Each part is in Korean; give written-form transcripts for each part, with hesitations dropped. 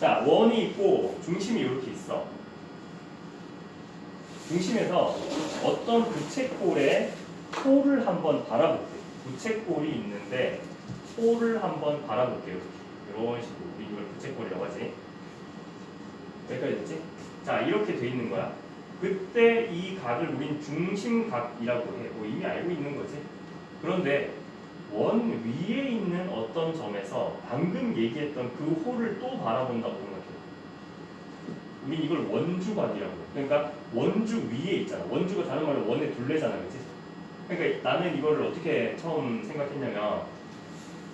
자, 원이 있고 중심이 이렇게 있어. 중심에서 어떤 부채꼴에 호를 한번 바라볼게. 부채꼴이 있는데 호를 한번 바라볼게요. 이런 식으로 우리 이걸 부채꼴이라고 하지. 여기까지 됐지? 자, 이렇게 돼 있는 거야. 그때 이 각을 우린 중심각이라고 해. 뭐 이미 알고 있는 거지. 그런데 원 위에 있는 어떤 점에서 방금 얘기했던 그 호를 또 바라본다고 생각해. 우린 이걸 원주각이라고 해. 그러니까 원주 위에 있잖아. 원주가 다른 말로 원의 둘레잖아, 그렇지? 그러니까 나는 이거를 어떻게 처음 생각했냐면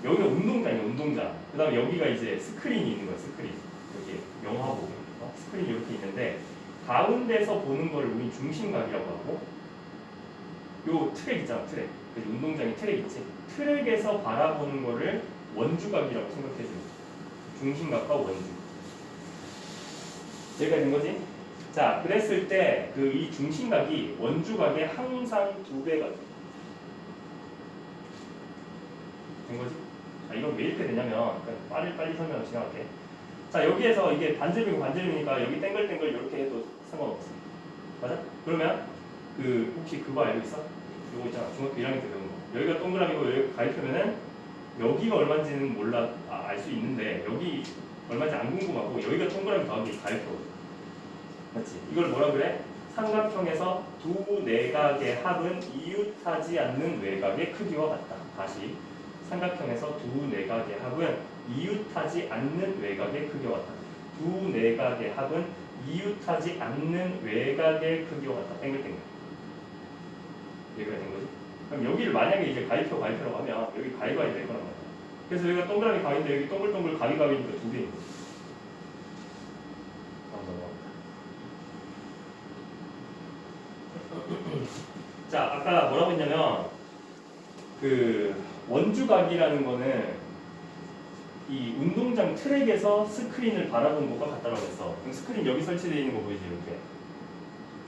여기가 운동장이야, 운동장. 그 다음에 여기가 이제 스크린이 있는 거야, 스크린. 이렇게 영화 보고 스크린이 이렇게 있는데 가운데서 보는 거를 우린 중심각이라고 하고 요 트랙 있잖아, 트랙. 그래서 운동장에 트랙 있지? 트랙에서 바라보는 거를 원주각이라고 생각해주는 거야. 중심각과 원주. 여기가 된 거지? 자, 그랬을 때 그 이 중심각이 원주각의 항상 2배가 돼. 된 거지? 자, 이건 왜 이렇게 되냐면 빨리 설명을 진행할게. 자, 여기에서 이게 반지름이고 반지름이니까 여기 땡글땡글 이렇게 해도 상관없어. 맞아? 그러면 그 혹시 그거 알고 있어? 요거 있잖아. 중학교 1학년 때 배운 거. 여기가 동그라미고 여기가 가위표면은 여기가 얼마인지는 몰라 알 수 있는데 여기 얼마인지 안 궁금하고 여기가 동그라미 더하기 가위표. 맞지? 이걸 뭐라 그래? 삼각형에서 두 내각의 합은 이웃하지 않는 외곽의 크기와 같다. 다시 삼각형에서 두 내각의 합은 이웃하지 않는 외곽의 크기와 같다. 두 내각의 합은 이웃하지 않는 외곽의 크기와 같다. 땡글땡글. 여기가 된 거지. 그럼 여기를 만약에 이제 가위표라고 하면 여기 가위가위 될 거란 말이야. 그래서 여기가 동그라미 가위인데 여기 동글동글 가위가위니까 2배인 거지. 자, 아까 뭐라고 했냐면 그 원주각이라는 거는 이 운동장 트랙에서 스크린을 바라본 것과 같다고 했어. 그럼 스크린 여기 설치되어 있는 거 보이지? 이렇게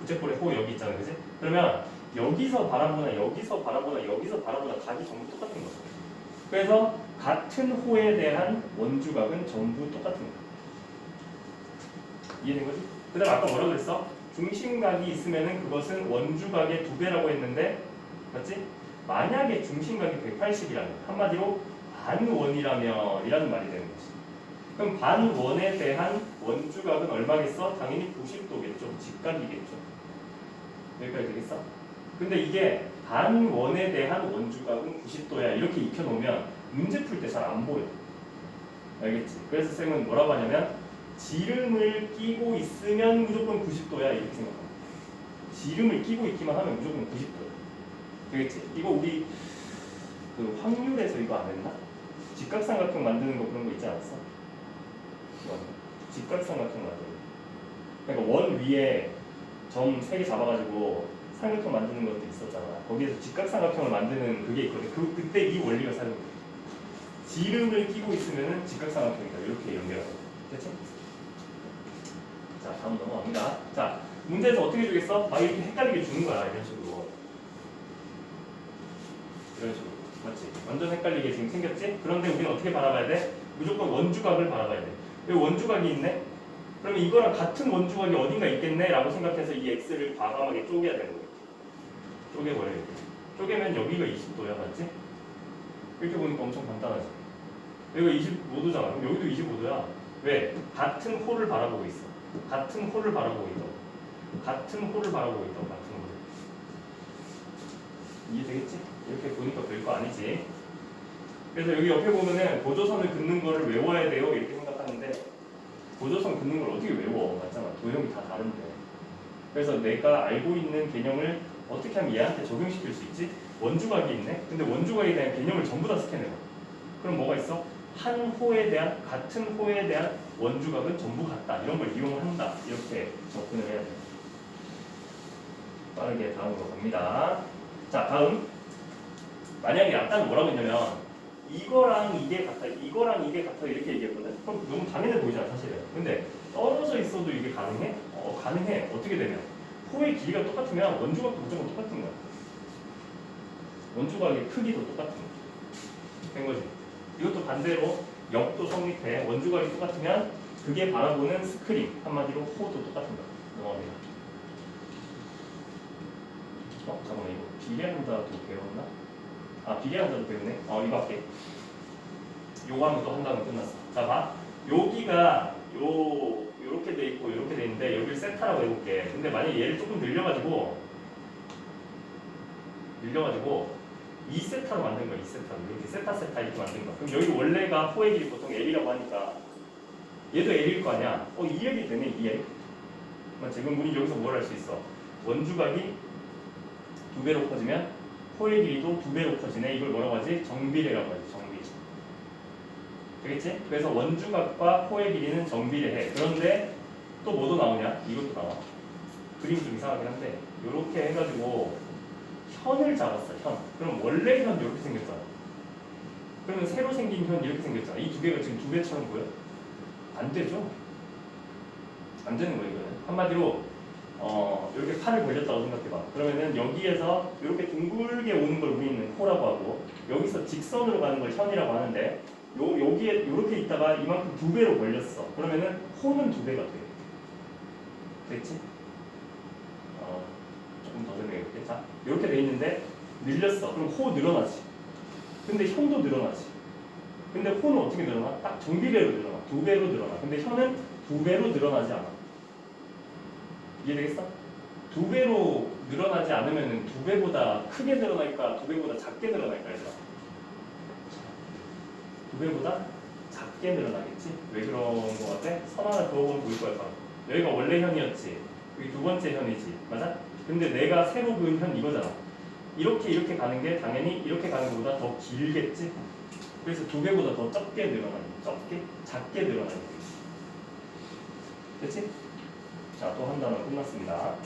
부채꼴에 호 여기 있잖아, 그지? 그러면 여기서 바라보나 여기서 바라보나 여기서 바라보나 각이 전부 똑같은 거야. 그래서 같은 호에 대한 원주각은 전부 똑같은 거야. 이해된 거지? 그 다음 아까 뭐라고 그랬어? 중심각이 있으면은 그것은 원주각의 2배라고 했는데, 맞지? 만약에 중심각이 180이라면, 한마디로 반원이라면 이라는 말이 되는 거지. 그럼 반원에 대한 원주각은 얼마겠어? 당연히 90도겠죠. 직각이겠죠. 여기까지 되겠어? 근데 이게 반원에 대한 원주각은 90도야. 이렇게 익혀놓으면 문제 풀 때 잘 안 보여. 알겠지? 그래서 쌤은 뭐라고 하냐면 지름을 끼고 있으면 무조건 90도야. 이렇게 생각합니다. 지름을 끼고 있기만 하면 무조건 90도야. 되겠지? 이거 우리 그 확률에서 이거 안 했나? 직각삼각형 만드는 거 그런 거 있지 않았어? 직각삼각형 만드는 거. 그러니까 원 위에 점 3개 잡아가지고 삼각형 만드는 것도 있었잖아. 거기에서 직각삼각형을 만드는 그게 있거든. 그때 이 원리가 사용돼. 지름을 끼고 있으면은 직각삼각형이다. 이렇게 연결하고. 됐지? 자, 다음 넘어갑니다. 자, 문제에서 어떻게 주겠어? 막 이렇게 헷갈리게 주는 거야. 이런 식으로. 이런 식으로. 맞지? 완전 헷갈리게 지금 생겼지? 그런데 우리는 어떻게 바라봐야 돼? 무조건 원주각을 바라봐야 돼. 여기 원주각이 있네? 그러면 이거랑 같은 원주각이 어딘가 있겠네? 라고 생각해서 이 x를 과감하게 쪼개야 되는 거예요. 쪼개버려야 돼. 쪼개면 여기가 20도야. 맞지? 이렇게 보니까 엄청 간단하지? 여기가 25도잖아. 그럼 여기도 25도야. 왜? 같은 호를 바라보고 있어. 같은 호를 바라보고 있다고. 같은 호를 바라보고 있다고. 같은 호를. 이해되겠지? 이렇게 보니까 별거 아니지. 그래서 여기 옆에 보면은 보조선을 긋는 거를 외워야 돼요. 이렇게 생각하는데 보조선 긋는 걸 어떻게 외워? 맞잖아. 도형이 다 다른데. 그래서 내가 알고 있는 개념을 어떻게 하면 얘한테 적용시킬 수 있지? 원주각이 있네? 근데 원주각에 대한 개념을 전부 다 스캔해봐. 그럼 뭐가 있어? 한 호에 대한, 같은 호에 대한 원주각은 전부 같다. 이런 걸 이용한다. 이렇게 접근을 해야 돼요. 빠르게 다음으로 갑니다. 자, 다음. 만약에 아까는 뭐라고 했냐면 이거랑 이게 같아, 이거랑 이게 같아 이렇게 얘기했거든. 그럼 너무 당연해 보이잖아, 사실은. 근데 떨어져 있어도 이게 가능해? 가능해. 어떻게 되면 호의 길이가 똑같으면 원주각도 무조건 똑같은 거야. 원주각의 크기도 똑같은 거야. 된 거지. 이것도 반대로 역도 성립해. 원주각이 똑같으면 그게 바라보는 스크린, 한마디로 호도 똑같은 거. 넘어갑니다. 잠깐만, 이거 비례한다도 배웠나? 아, 비례한다도 배우네. 이거 할게. 요거 하면 또 한 단어 끝났어. 자, 봐. 여기가 요렇게 돼 있고 요렇게 돼 있는데 여기를 세타라고 해볼게. 근데 만약에 얘를 조금 늘려가지고 2세타로 만든 거야. 2세타로. 이렇게 세타 이렇게 만든 거야. 그럼 여기 원래가 호의 길이 보통 L이라고 하니까 얘도 L일 거 아니야. 2L이 되네. 2L. 맞지? 그럼 우리 여기서 뭘 할 수 있어? 원주각이 2배로 커지면 호의 길이도 2배로 커지네. 이걸 뭐라고 하지? 정비례라고 하지. 정비례. 되겠지? 그래서 원주각과 호의 길이는 정비례해. 그런데 또 뭐도 나오냐? 이것도 나와. 그림이 좀 이상하긴 한데 이렇게 해가지고 현을 잡았어. 현. 그럼 원래 현 이렇게 생겼잖아. 그러면 새로 생긴 현 이렇게 생겼잖아. 이 두 개가 지금 두 배처럼 보여? 안 되죠? 안 되는 거예요. 이거는. 한마디로 이렇게 팔을 벌렸다고 생각해봐. 그러면은 여기에서 이렇게 둥글게 오는 걸 우리는 호라고 하고 여기서 직선으로 가는 걸 현이라고 하는데 여기에 이렇게 있다가 이만큼 2배로 벌렸어. 그러면은 호는 2배가 돼. 됐지? 조금 더 설명해볼게. 자, 이렇게 돼 있는데 늘렸어. 그럼 호 늘어나지. 근데 현도 늘어나지. 근데 호는 어떻게 늘어나? 딱 정비례로 늘어나. 2배로 늘어나. 근데 현은 2배로 늘어나지 않아. 이해되겠어? 2배로 늘어나지 않으면 2배보다 크게 늘어날까? 2배보다 작게 늘어날까? 얘들아? 2배보다 작게 늘어나겠지? 왜 그런 거 같아? 선 하나 그어보면 보일 거야. 여기가 원래 현이었지. 여기 두 번째 현이지. 맞아? 근데 내가 새로 그은 현 이거잖아. 이렇게 가는 게 당연히 이렇게 가는 것보다 더 길겠지? 그래서 2배보다 더 작게 작게 늘어나는 거지. 됐지? 자, 또 한 단어 끝났습니다.